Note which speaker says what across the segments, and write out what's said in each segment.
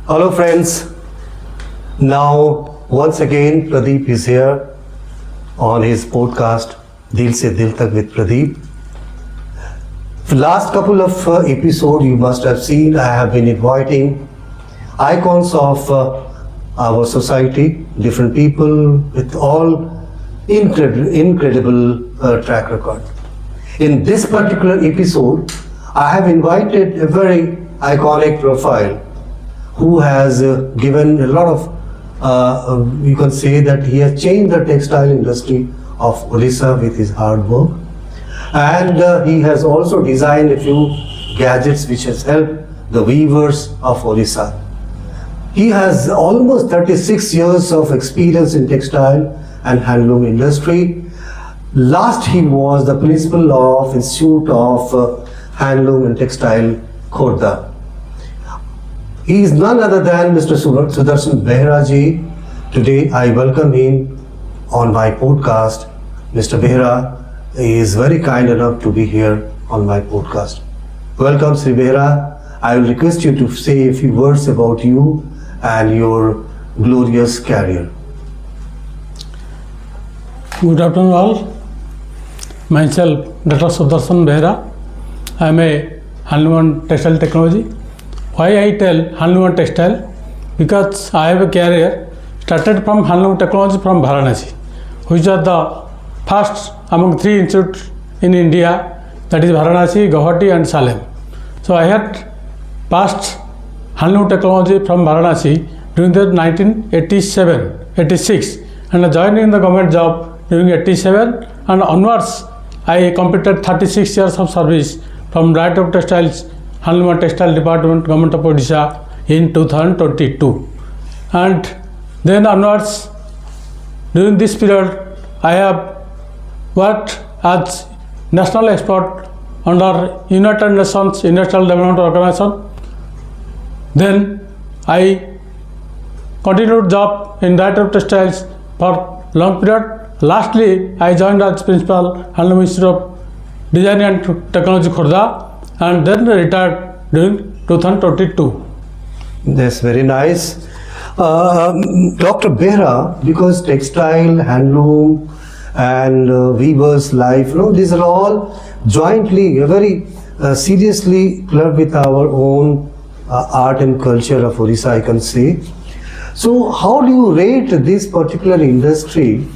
Speaker 1: Hello friends, now once again Pradeep is here on his podcast Dil Se Dil Tak with Pradeep. The last couple of episodes you must have seen, I have been inviting icons of our society, different people with all incredible track record. In this particular episode, I have invited a very iconic profile who has given a lot of, you can say that he has changed the textile industry of Odisha with his hard work. And he has also designed a few gadgets which has helped the weavers of Odisha. He has almost 36 years of experience in textile and handloom industry. Last he was the principal of Institute of Handloom and Textile, Khordha. He is none other than Mr. Behera ji. Today I welcome him on my podcast. Mr. Behera is very kind enough to be here on my podcast. Welcome, Sri Behera. I will request you to say a few words about you and your glorious career.
Speaker 2: Good afternoon all. Myself, Dr. S.Behera. I am a handloom and textile technology. Why I tell handloom and textile? Because I have a career started from handloom technology from Varanasi, which are the first among 3 institutes in India, that is Varanasi, Guwahati and Salem. So I had passed handloom technology from Varanasi during the 1987-86 and I joined in the government job during 87 and onwards I completed 36 years of service from Director of Textiles, Handloom and Textile Department, Government of Odisha in 2022. And then onwards, during this period, I have worked as national expert under United Nations Industrial Development Organization. Then I continued job in Director of Textiles for long period. Lastly, I joined as Principal Handloom Institute of Design and Technology, Khordha, and then retired during 2022.
Speaker 1: That's very nice. Dr. Behera, because textile, handloom and weaver's life, these are all jointly, very seriously clubbed with our own art and culture of Odisha, I can say. So how do you rate this particular industry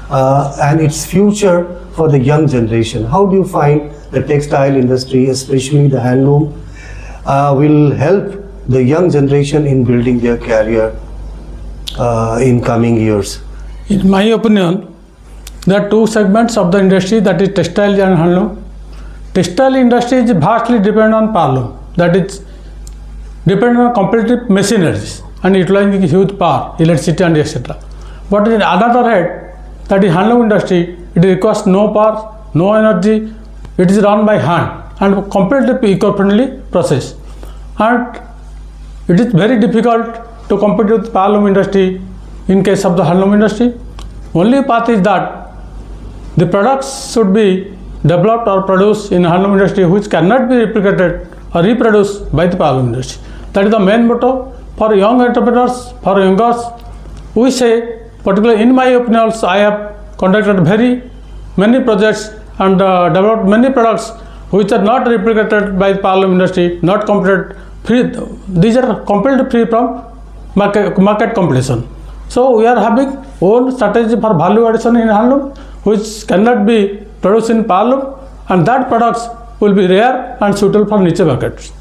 Speaker 1: and its future for the young generation? How do you find the textile industry, especially the handloom, will help the young generation in building their career in coming years?
Speaker 2: In my opinion, there are 2 segments of the industry, that is textile and handloom. Textile industry is vastly dependent on powerloom, that is dependent on competitive machineries and utilizing huge power, electricity and etc. But in another hand, that is handloom industry, it requires no power, no energy, it is run by hand and completely eco-friendly process. And it is very difficult to compete with powerloom industry in case of the handloom industry. Only path is that the products should be developed or produced in handloom industry which cannot be replicated or reproduced by the powerloom industry. That is the main motto for young entrepreneurs, for youngers. We say, particularly in my opinion, I have conducted very many projects and developed many products which are not replicated by the powerloom industry, not competed free. These are completely free from market competition. So we are having own strategy for value addition in handloom which cannot be produced in powerloom, and that products will be rare and suitable for niche markets.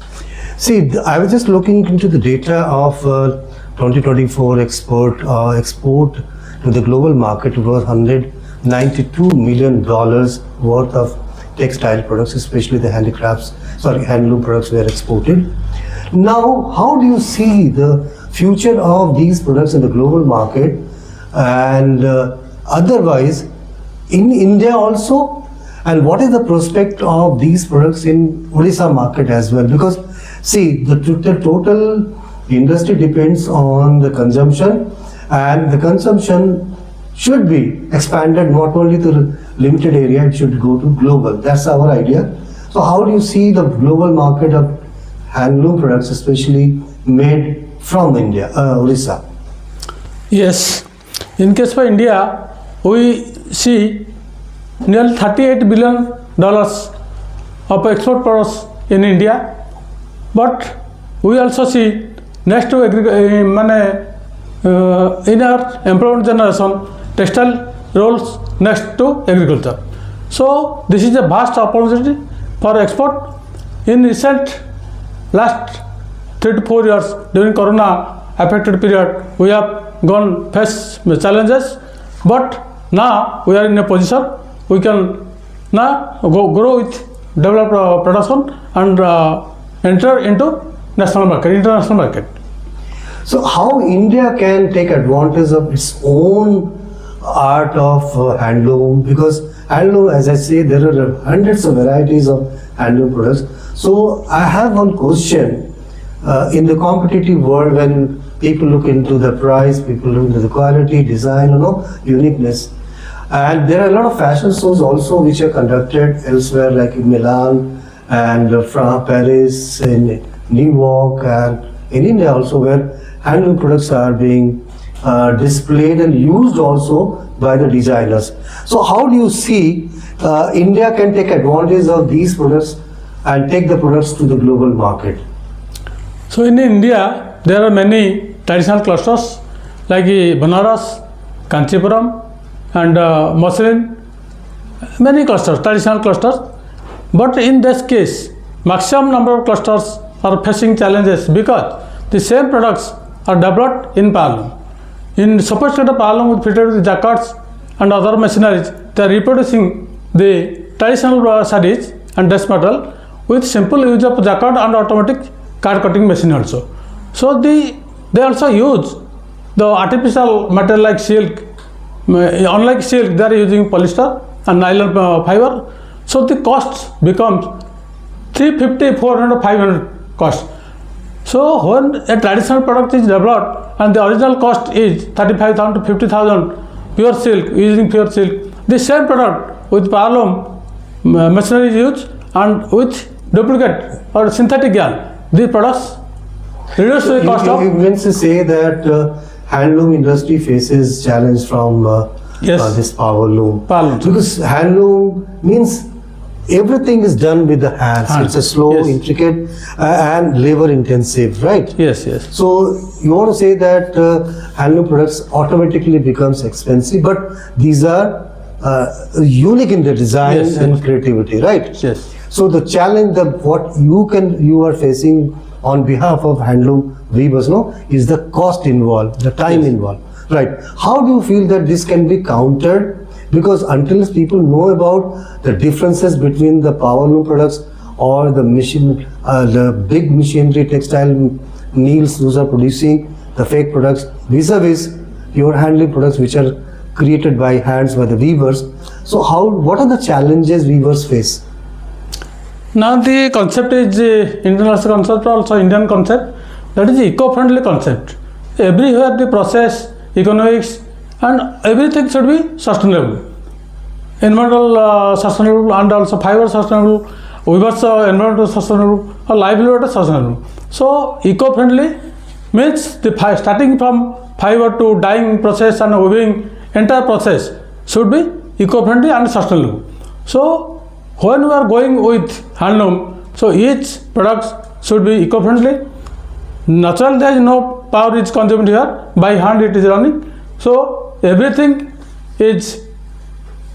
Speaker 1: See, I was just looking into the data of 2024 export to the global market. It was $192 million worth of textile products, especially the handloom products were exported. Now, how do you see the future of these products in the global market and otherwise in India also? And what is the prospect of these products in Odisha market as well? Because see, the total industry depends on the consumption, and the consumption should be expanded not only to the limited area, it should go to global. That's our idea. So how do you see the global market of handloom products, especially made from India, Orissa?
Speaker 2: Yes, in case for India, we see nearly $38 billion of export products in India, but we also see next to in our employment generation, textile roles next to agriculture. So this is a vast opportunity for export. In recent last 3 to 4 years during Corona affected period, we have gone face challenges, but now we are in a position we can now grow with develop production and enter into national market, international market.
Speaker 1: So how India can take advantage of its own art of handloom, because handloom, as I say, there are hundreds of varieties of handloom products. So I have one question. In the competitive world, when people look into the price, people look into the quality, design, uniqueness, and there are a lot of fashion shows also which are conducted elsewhere, like in Milan and Paris, in New York, and in India also, where handloom products are being displayed and used also by the designers. So how do you see India can take advantage of these products and take the products to the global market?
Speaker 2: So in India, there are many traditional clusters like Banaras, Kanchipuram, and Muslin, many clusters, traditional clusters. But in this case, maximum number of clusters are facing challenges because the same products are developed in Palm. In sophisticated Palm with fitted with jacquards and other machineries, they are reproducing the traditional sarees and dress material with simple use of jacquard and automatic card cutting machine also. So they also use the artificial material like silk. Unlike silk, they are using polyester and nylon fiber. So the cost becomes 350, 400, 500 cost. So when a traditional product is developed and the original cost is 35,000 to 50,000 pure silk, using pure silk, the same product with powerloom machinery is used and with duplicate or synthetic yarn, these products reduce the cost of.
Speaker 1: You mean to say that handloom industry faces challenge from this powerloom? Because handloom means everything is done with the hands. It's a slow,
Speaker 2: yes,
Speaker 1: intricate and labor intensive, right?
Speaker 2: Yes, yes.
Speaker 1: So you want to say that handloom products automatically becomes expensive, but these are unique in their design,
Speaker 2: yes,
Speaker 1: and
Speaker 2: yes,
Speaker 1: creativity, right?
Speaker 2: Yes.
Speaker 1: So the challenge, what you are facing on behalf of handloom weavers, is the cost involved, the time, yes, involved, right? How do you feel that this can be countered? Because until people know about the differences between the powerloom products or the machine, the big machinery, textile mills, those are producing the fake products, vis-a-vis your handloom products which are created by hands by the weavers. So what are the challenges weavers face?
Speaker 2: Now the concept is international concept, also Indian concept, that is eco-friendly concept. Everywhere the process, economics and everything should be sustainable. Environmental sustainable and also fiber sustainable, weavers environmental sustainable, or livelihood sustainable. So eco-friendly means the starting from fiber to dyeing process and weaving, entire process should be eco-friendly and sustainable. So when we are going with handloom, so each product should be eco-friendly. Natural, there is no power is consumed here, by hand it is running. So everything is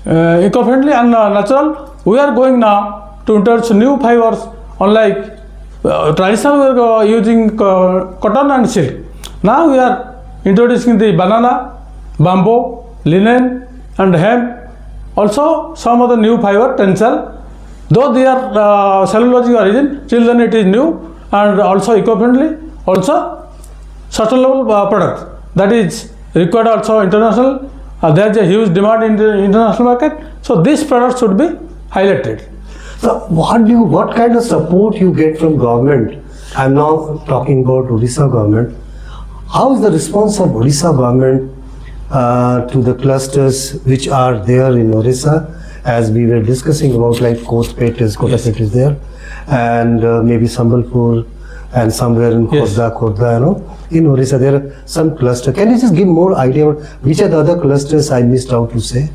Speaker 2: eco-friendly and natural. We are going now to introduce new fibers, unlike traditional we are using cotton and silk. Now we are introducing the banana, bamboo, linen and hemp. Also some of the new fiber, tencel. Though they are cellulosic origin, still then it is new and also eco-friendly, also sustainable product. That is required also international. There is a huge demand in the international market. So this product should be highlighted.
Speaker 1: So what kind of support you get from government? I am now talking about Odisha government. How is the response of Odisha government to the clusters which are there in Odisha, as we were discussing about, like Kotapet is there, and maybe Sambalpur, and somewhere in
Speaker 2: Yes.
Speaker 1: Khordha, in Orissa there are some cluster. Can you just give more idea about which are the other clusters I missed out to say?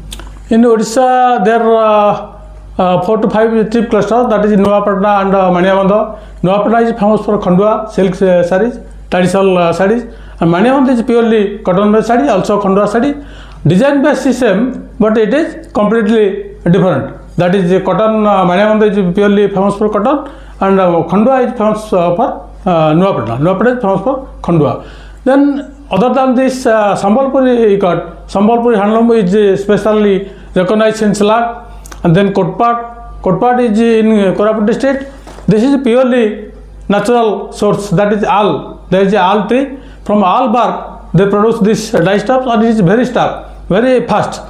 Speaker 2: In Odisha, there are 4 to 5 chief clusters, that is Nuapatna and Maniabandha. Nuapatna is famous for Khandua silk sarees, traditional sarees, and Maniabandha is purely cotton based saree, also Khandua saree. Design base is same, but it is completely different. That is cotton, Maniabandha is purely famous for cotton, and Khandua is famous for Nuapatna. Nuapatna is famous for Khandua. Then other than this, Sambalpuri ikat, Sambalpuri handloom is specially recognized in Slag, and then Kotpat is in Koraput district. This is purely natural source, that is all. There is a all tree. From all bark they produce this dye stuff, and it is very stuff, very fast.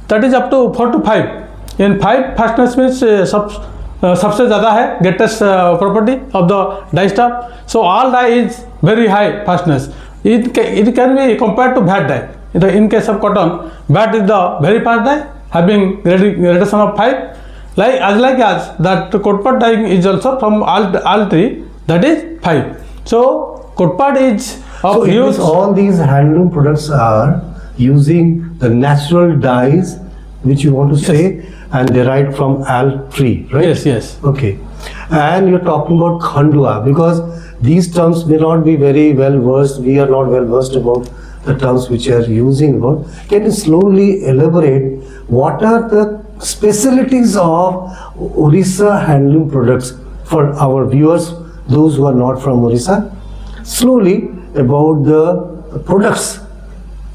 Speaker 2: That is up to 4 to 5. In 5 fastness means सबसे ज़्यादा है greatest property of the dye stuff. So all dye is very high fastness. It can be compared to bad dye. In case of cotton, bad is the very fast dye, having gradation of 5. Like as that Kotpat dyeing is also from all tree, that is 5. So Kotpat is of
Speaker 1: So it
Speaker 2: use.
Speaker 1: means all these handloom products are using the natural dyes, which you want to say, and derived from all tree, right?
Speaker 2: Yes, yes.
Speaker 1: Okay. And you're talking about Khandua, because these terms may not be very well versed. We are not well versed about the terms which you are using about. Can you slowly elaborate what are the specialties of Orissa handloom products for our viewers, those who are not from Orissa? Slowly about the products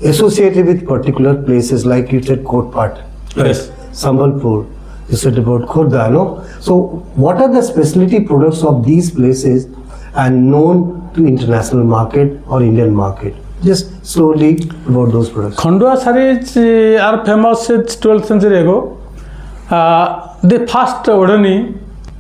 Speaker 1: associated with particular places, like you said Kotpat, right?
Speaker 2: Yes.
Speaker 1: Sambalpur, you said about Khordha, no? So what are the specialty products of these places and known to international market or Indian market? Just slowly about those products.
Speaker 2: Khandua sarees are famous since 12th century ago. The first Odani,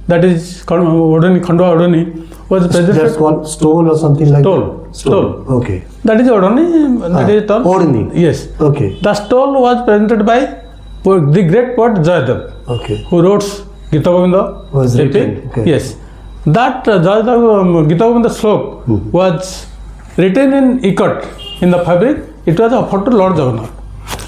Speaker 2: that is Odani, Khandua Odani, was
Speaker 1: That's
Speaker 2: presented.
Speaker 1: called stole or something like
Speaker 2: Stole.
Speaker 1: that?
Speaker 2: Stole.
Speaker 1: Okay.
Speaker 2: That is Odani. That is tall.
Speaker 1: Odani.
Speaker 2: Yes.
Speaker 1: Okay.
Speaker 2: The stole was presented by the great poet Jayadav,
Speaker 1: Okay.
Speaker 2: who wrote Gita Govinda.
Speaker 1: Was
Speaker 2: epic.
Speaker 1: written, okay.
Speaker 2: Yes. That Jayadav Gita Govinda slok was written in ikat, in the fabric. It was offered to Lord Jagannath.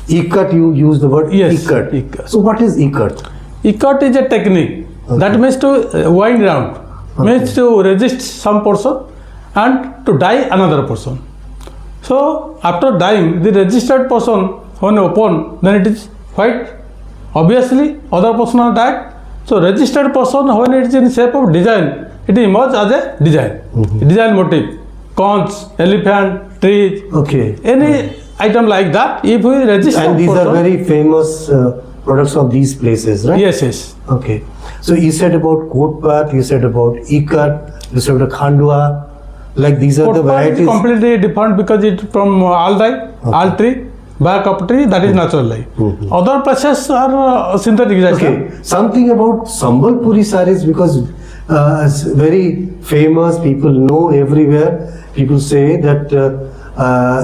Speaker 1: Ikat, you use the word
Speaker 2: Yes,
Speaker 1: ikat.
Speaker 2: ikat.
Speaker 1: So what is ikat?
Speaker 2: Ikat is a technique that means to wind round, means to resist some portion and to dye another portion. So after dyeing the resisted portion, when open, then it is white. Obviously other portion are dyed. So resisted portion, when it is in shape of design, it emerges as a design, design motif, conch, elephant, trees,
Speaker 1: Okay.
Speaker 2: any item like that. If we resist
Speaker 1: And
Speaker 2: that
Speaker 1: these
Speaker 2: portion,
Speaker 1: are very famous products of these places, right?
Speaker 2: yes, yes.
Speaker 1: Okay. So you said about Kotpat, you said about Ikat, you said about Khandua. Like these are the
Speaker 2: Kotpat is
Speaker 1: varieties.
Speaker 2: completely different because it from all dye, all tree, bark of tree, that is natural dye. Other process are synthetic dye.
Speaker 1: Okay. Something about Sambalpuri sarees, because it's very famous. People know everywhere. People say that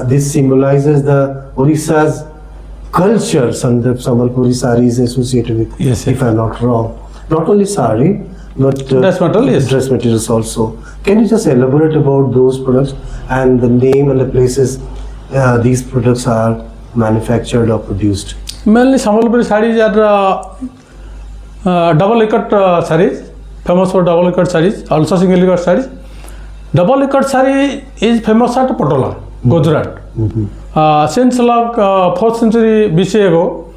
Speaker 1: this symbolizes the Orissa's culture. Some the Sambalpuri sarees associated with.
Speaker 2: Yes,
Speaker 1: If I'm not wrong. Not only saree, but
Speaker 2: Dress material, yes.
Speaker 1: dress materials also. Can you just elaborate about those products and the name and the places these products are manufactured or produced?
Speaker 2: Mainly Sambalpuri sarees are double ikat sarees, famous for double ikat sarees, also single ikat sarees. Double ikat saree is famous at Patola, Gujarat. Since like 4th century BC ago,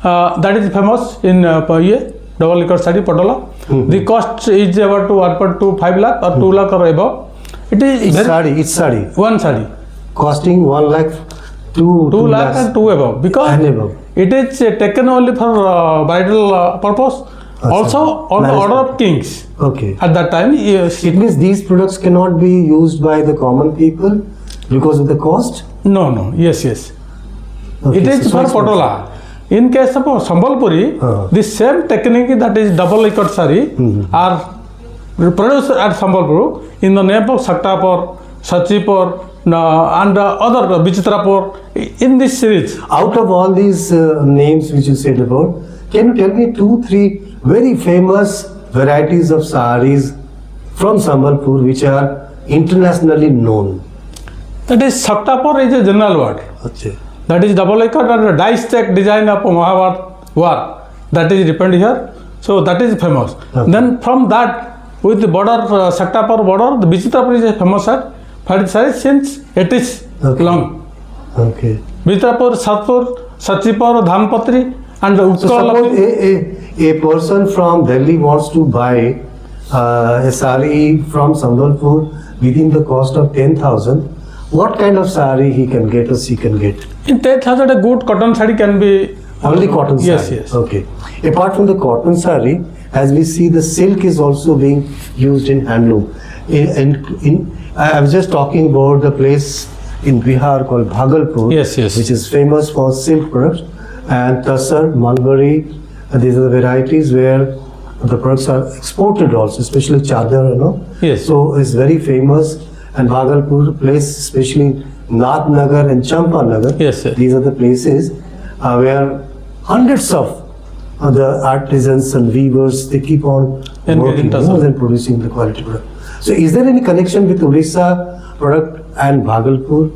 Speaker 2: that is famous in double ikat saree Patola. The cost is about to 1.25 lakh or 2 lakh or above. It is
Speaker 1: Each saree.
Speaker 2: one saree.
Speaker 1: Costing 1 lakh to
Speaker 2: 2 lakh and 2 above, because
Speaker 1: and above.
Speaker 2: it is taken only for bridal purpose. Also on the
Speaker 1: Marriage
Speaker 2: order of kings.
Speaker 1: Okay.
Speaker 2: At that time, yes.
Speaker 1: It means these products cannot be used by the common people because of the cost?
Speaker 2: No, yes.
Speaker 1: Okay,
Speaker 2: It is
Speaker 1: so
Speaker 2: for
Speaker 1: it's
Speaker 2: Patola. In case of Sambalpuri, the same technique, that is double ikat saree, are produced at Sambalpur in the name of Saktapur, Sachipur, and other Vichitrapur in this series.
Speaker 1: Out of all these names which you said about, can you tell me 2-3 very famous varieties of sarees from Sambalpur which are internationally known?
Speaker 2: That is Saktapur is a general word.
Speaker 1: Okay.
Speaker 2: That is double ikat and dice check design of Mahabharat war. That is depend here. So that is famous.
Speaker 1: Okay.
Speaker 2: Then from that, with the border, Saktapur border, the Vichitrapur is a famous sir. But since it is
Speaker 1: Okay.
Speaker 2: long.
Speaker 1: Okay.
Speaker 2: Vichitrapur, Satpur, Sachipur, Dhanpatri and
Speaker 1: So
Speaker 2: Utkal.
Speaker 1: suppose a person from Delhi wants to buy a sari from Sambalpur within the cost of 10,000. What kind of sari he can get or she can get?
Speaker 2: In 10,000 a good cotton sari can be.
Speaker 1: Only cotton sari?
Speaker 2: Yes, yes.
Speaker 1: Okay. Apart from the cotton sari, as we see, the silk is also being used in handloom. I was just talking about the place in Bihar called Bhagalpur,
Speaker 2: Yes, yes.
Speaker 1: which is famous for silk products, and Tassar, Mulberry, these are the varieties where the products are exported also, especially chadar,
Speaker 2: Yes.
Speaker 1: So it's very famous, and Bhagalpur place, especially Nath Nagar and Champanagar,
Speaker 2: Yes, sir.
Speaker 1: these are the places where hundreds of the artisans and weavers, they keep on
Speaker 2: And
Speaker 1: working
Speaker 2: tassar.
Speaker 1: and producing the quality product. So is there any connection with Orissa product and Bhagalpur?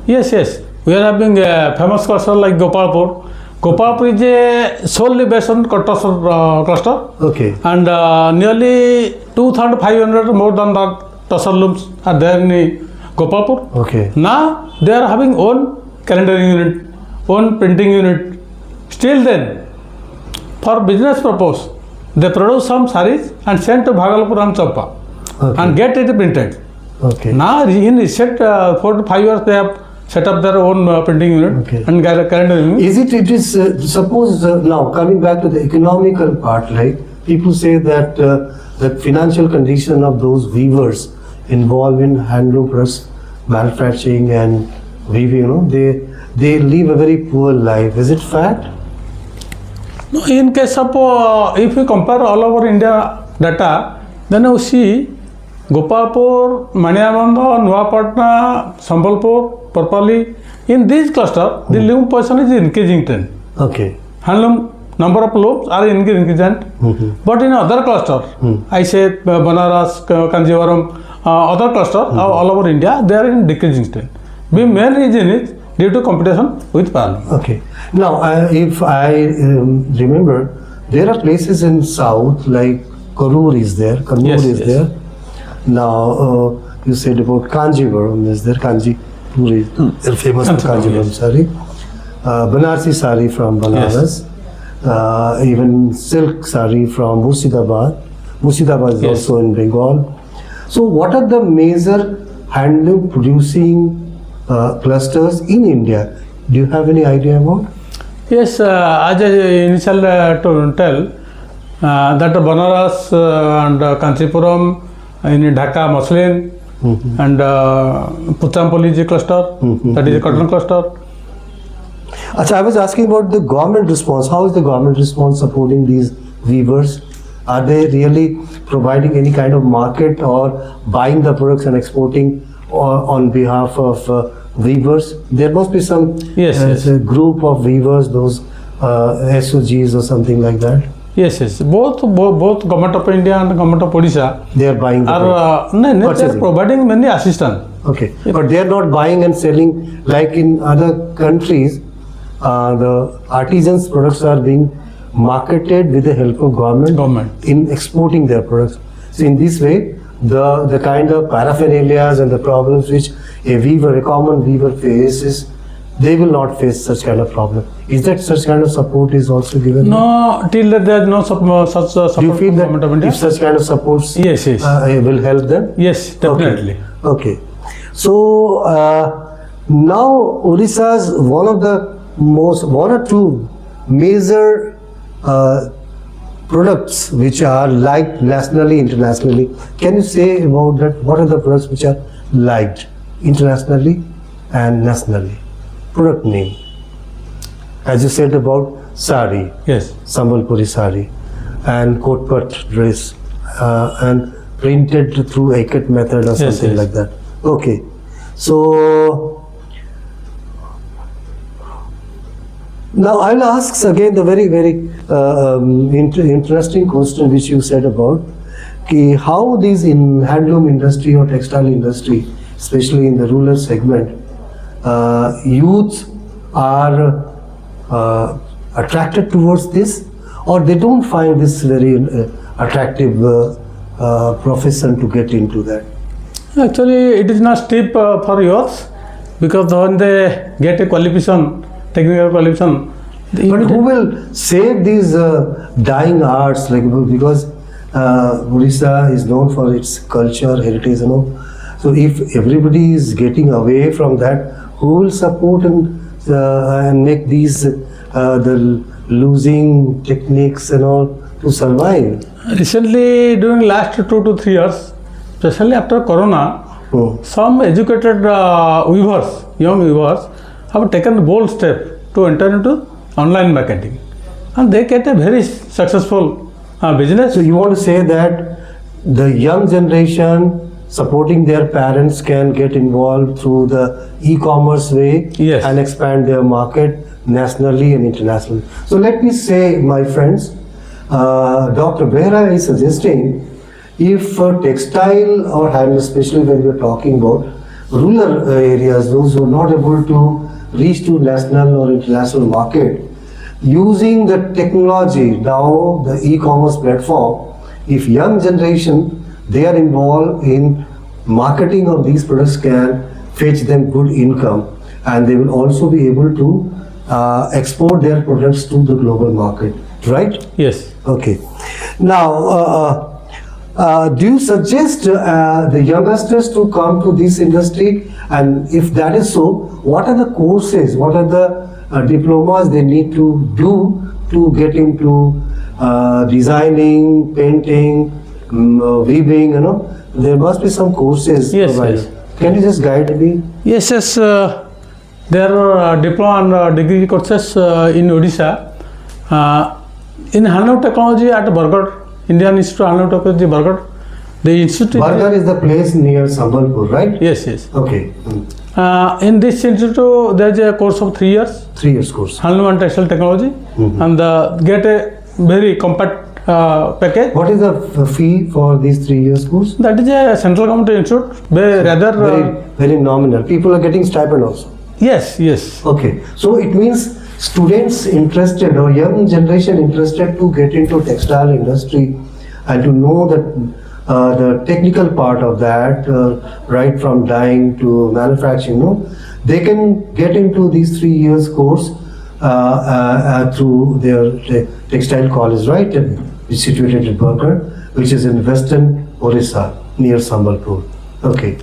Speaker 2: Yes, yes. We are having a famous cluster like Gopalpur. Gopalpur is a solely based on cotton cluster.
Speaker 1: Okay.
Speaker 2: And nearly 2,500 more than that tussar looms are there in Gopalpur.
Speaker 1: Okay.
Speaker 2: Now they are having own calendar unit, own printing unit. Still then, for business purpose, they produce some sarees and send to Bhagalpur and Champa
Speaker 1: Okay.
Speaker 2: and get it printed.
Speaker 1: Okay.
Speaker 2: Now in recent 4 to 5 years they have set up their own printing unit
Speaker 1: Okay.
Speaker 2: and calendar unit.
Speaker 1: It is, suppose now coming back to the economical part, right? People say that the financial condition of those weavers involved in handloom products, manufacturing and weaving, they live a very poor life. Is it fact?
Speaker 2: No, in case of if we compare all over India data, then we see Gopalpur, Maniamanda, Nuapatna, Sambalpur, Parpali. In this cluster, the loom position is increasing trend.
Speaker 1: Okay.
Speaker 2: Handloom number of looms are increasing. But in other cluster, I say Banaras, Kanjivaram, other cluster all over India, they are in decreasing trend. The main reason is due to competition with Parliament.
Speaker 1: Okay. Now, if I remember, there are places in south like Karur is there, Kannur
Speaker 2: Yes,
Speaker 1: is
Speaker 2: yes.
Speaker 1: there. Now, you said about Kanjivaram is there, Kanjipur is they're famous for
Speaker 2: Kanchipuram,
Speaker 1: Kanjivaram
Speaker 2: yes.
Speaker 1: sari. Banarsi sari from Banaras. Even silk sari from Murshidabad. Murshidabad is
Speaker 2: Yes.
Speaker 1: also in Bengal. So, what are the major handloom producing clusters in India? Do you have any idea about?
Speaker 2: Yes, as I initial to tell that Banaras and Kanchipuram in Dhaka muslin and Puchampoli is a cluster, that is a cotton cluster.
Speaker 1: Achha, I was asking about the government response. How is the government response supporting these weavers? Are they really providing any kind of market or buying the products and exporting on behalf of weavers? There must be some
Speaker 2: Yes.
Speaker 1: a group of weavers, those SOGs or something like that.
Speaker 2: Yes, yes. Both Government of India and Government of Odisha
Speaker 1: They are buying the products.
Speaker 2: are they are
Speaker 1: Purchasing.
Speaker 2: providing many assistance.
Speaker 1: Okay, but they are not buying and selling like in other countries. The artisans' products are being marketed with the help of government in exporting their products. So in this way, the kind of paraphernalias and the problems which a common weaver faces, they will not face such kind of problem. Is that such kind of support is also given?
Speaker 2: No, till that there is no such support
Speaker 1: Do you feel
Speaker 2: from Government of
Speaker 1: that
Speaker 2: India.
Speaker 1: if such kind of supports
Speaker 2: Yes, yes.
Speaker 1: will help them?
Speaker 2: Yes, definitely.
Speaker 1: Okay. So now Odisha's one or two major products which are liked nationally, internationally. Can you say about that? What are the products which are liked internationally and nationally? Product name. As you said about sari,
Speaker 2: Yes.
Speaker 1: Sambalpuri sari, and kotpat dress, and printed through ikat method or
Speaker 2: Yes,
Speaker 1: something
Speaker 2: yes.
Speaker 1: like that. Okay. So now I'll ask again the very, very interesting question which you said about. how these in handloom industry or textile industry, especially in the rural segment, youths are attracted towards this, or they don't find this very attractive profession to get into that.
Speaker 2: Actually, it is not steep for youth, because when they get a qualification, technical qualification.
Speaker 1: But who will save these dying arts? Like, because Odisha is known for its culture, heritage, So if everybody is getting away from that, who will support and make these the losing techniques and all to survive?
Speaker 2: Recently, during last 2 to 3 years, especially after Corona, some educated weavers, young weavers, have taken a bold step to enter into online marketing, and they get a very successful business.
Speaker 1: So you want to say that the young generation supporting their parents can get involved through the e-commerce way,
Speaker 2: Yes.
Speaker 1: and expand their market nationally and internationally. So let me say, my friends, Dr. Behera is suggesting, if textile or handloom, especially when we are talking about rural areas, those who are not able to reach to national or international market, using the technology, now the e-commerce platform, if young generation, they are involved in marketing of these products, can fetch them good income, and they will also be able to export their products to the global market, right?
Speaker 2: Yes.
Speaker 1: Okay. Now, do you suggest the youngsters to come to this industry? And if that is so, what are the courses, what are the diplomas they need to do to get into designing, painting, weaving, There must be some courses
Speaker 2: Yes,
Speaker 1: provided.
Speaker 2: yes.
Speaker 1: Can you just guide me?
Speaker 2: Yes, there are diploma and degree courses in Odisha. In handloom technology at Bargarh, Indian Institute of Handloom Technology, Bargarh. The institute.
Speaker 1: Bargarh is the place near Sambalpur, right?
Speaker 2: Yes, yes.
Speaker 1: Okay.
Speaker 2: In this institute, there is a course of 3 years,
Speaker 1: 3 years course.
Speaker 2: handloom and textile technology, and get a very compact package.
Speaker 1: What is the fee for these 3 years course?
Speaker 2: That is a central government institute, rather.
Speaker 1: Very nominal. People are getting stipend also.
Speaker 2: Yes, yes.
Speaker 1: Okay. So it means students interested or young generation interested to get into textile industry and to know that the technical part of that, right from dyeing to manufacturing, they can get into these 3 years course through their textile college, right? It's situated at Bargarh, which is in western Orissa near Sambalpur. Okay.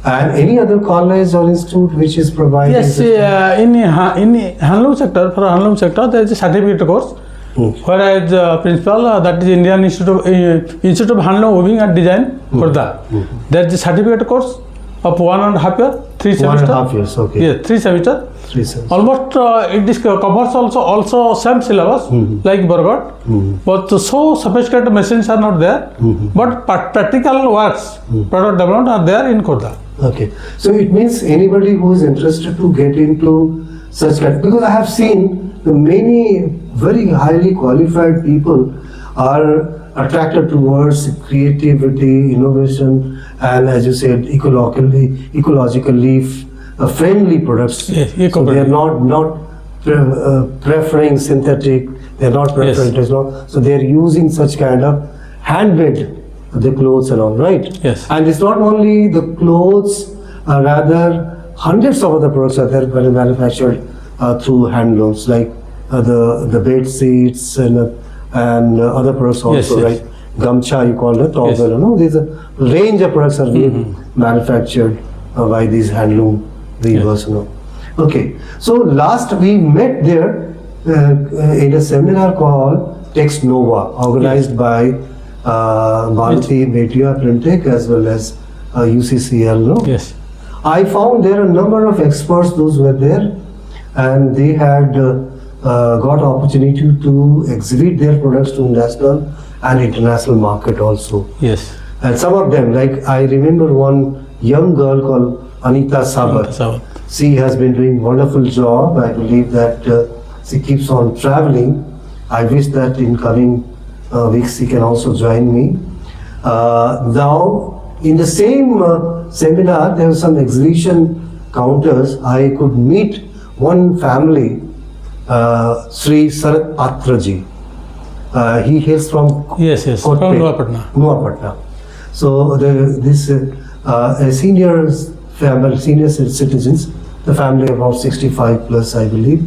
Speaker 1: And any other college or institute which is providing?
Speaker 2: Yes, in handloom sector, for handloom sector, there is a certificate course. Whereas principal, that is Indian Institute of Handloom Weaving and Design, Khurda. There is a certificate course of 1.5 years, 3 semesters.
Speaker 1: 1.5 years, okay.
Speaker 2: Yes, 3 semesters.
Speaker 1: 3 semesters.
Speaker 2: Almost it is covers also same syllabus like Bargarh, but so sophisticated machines are not there. But practical works, product development are there in Khurda.
Speaker 1: Okay, so it means anybody who is interested to get into such kind, because I have seen many very highly qualified people are attracted towards creativity, innovation, and as you said, ecologically friendly products.
Speaker 2: Yes,
Speaker 1: so they are not preferring synthetic. They are not preferring textile. So they are using such kind of handmade the clothes and all, right?
Speaker 2: Yes.
Speaker 1: And it's not only the clothes, rather hundreds of other products are there manufactured through handlooms, like the bed sheets and other products also, right? Gamcha, you call it, towel, There's a range of products are being manufactured by these handloom weavers, Okay, so last we met there in a seminar called Text Nova, organized by Bharati Media Printech as well as UCCL.
Speaker 2: Yes.
Speaker 1: I found there are a number of experts, those were there, and they had got opportunity to exhibit their products to national and international market also.
Speaker 2: Yes.
Speaker 1: And some of them, like I remember one young girl called Anita Sabat. She has been doing wonderful job. I believe that she keeps on traveling. I wish that in coming weeks she can also join me. Now, in the same seminar, there were some exhibition counters. I could meet one family, Sri Sarat Patraji. He hails from
Speaker 2: Yes, from Nuapatna.
Speaker 1: Nuapatna. So this a senior family, senior citizens, the family about 65 plus, I believe.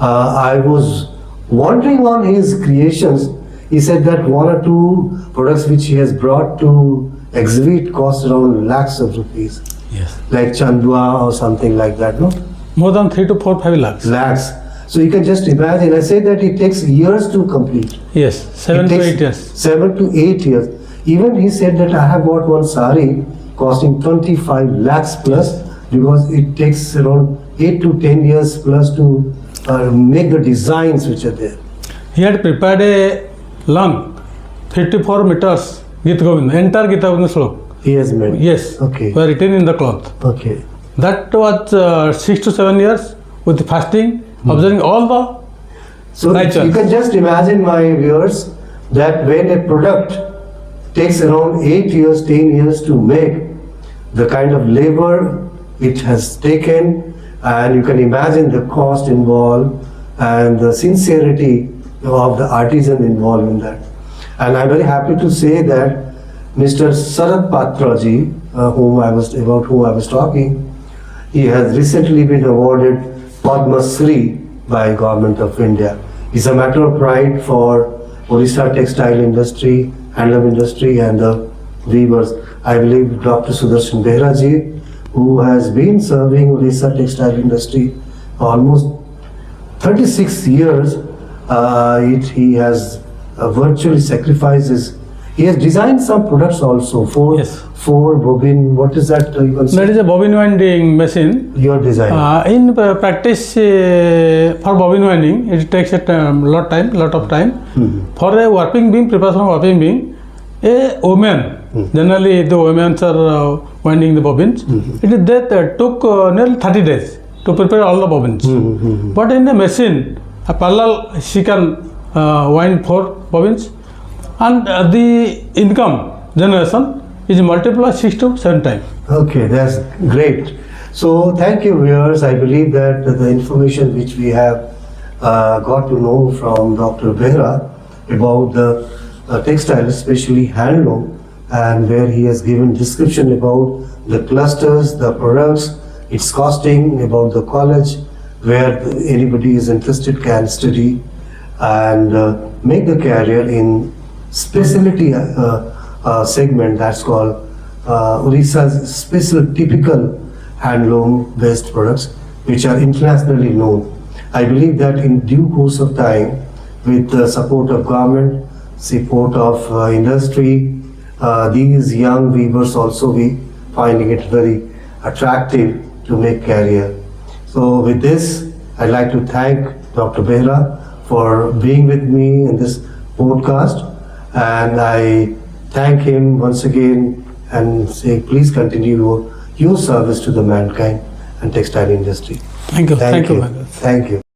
Speaker 1: I was wondering on his creations. He said that one or two products which he has brought to exhibit cost around lakhs of rupees,
Speaker 2: Yes.
Speaker 1: like Chandua or something like that, no?
Speaker 2: More than 3 to 4, 5 lakhs.
Speaker 1: Lakhs. So you can just imagine. I say that it takes years to complete.
Speaker 2: Yes, 7
Speaker 1: It
Speaker 2: to
Speaker 1: takes
Speaker 2: 8 years.
Speaker 1: 7 to 8 years. Even he said that I have bought one sari costing 25 lakhs plus, because it takes around 8 to 10 years plus to make the designs which are there.
Speaker 2: He had prepared a long 54 meters Gita Govinda, entire Gita Govinda slok.
Speaker 1: He has made.
Speaker 2: Yes,
Speaker 1: Okay.
Speaker 2: were written in the cloth.
Speaker 1: Okay.
Speaker 2: That was 6 to 7 years with fasting, observing all the
Speaker 1: So
Speaker 2: rituals.
Speaker 1: you can just imagine, my viewers, that when a product takes around 8 years, 10 years to make, the kind of labor it has taken, and you can imagine the cost involved and the sincerity of the artisan involved in that. And I'm very happy to say that Mr. Sarat Patraji, whom I was talking, he has recently been awarded Padma Shri by Government of India. It's a matter of pride for Orissa textile industry, handloom industry, and the weavers. I believe Dr. S.Behera ji, who has been serving Orissa textile industry for almost 36 years, he has virtually sacrificed his. He has designed some products also for
Speaker 2: Yes.
Speaker 1: bobbin. What is that? You can
Speaker 2: That
Speaker 1: say?
Speaker 2: is a bobbin winding machine.
Speaker 1: Your design.
Speaker 2: In practice for bobbin winding, it takes a lot of time. For a warping beam, preparation of warping beam, a woman, generally the women are winding the bobbins. It is that took nearly 30 days to prepare all the bobbins. But in a machine, a parallel, she can wind 4 bobbins, and the income generation is multiplied 6 to 7 times.
Speaker 1: Okay, that's great. So thank you, viewers. I believe that the information which we have got to know from Dr. Behera about the textile, especially handloom, and where he has given description about the clusters, the products, its costing, about the college, where anybody is interested can study and make the career in specialty segment that's called Orissa's special typical handloom based products, which are internationally known. I believe that in due course of time, with the support of government, support of industry, these young weavers also be finding it very attractive to make career. So with this, I'd like to thank Dr. Behera for being with me in this podcast, and I thank him once again and say please continue your service to the mankind and textile industry.
Speaker 2: Thank you.
Speaker 1: Thank you.
Speaker 2: Bhagat.
Speaker 1: Thank you.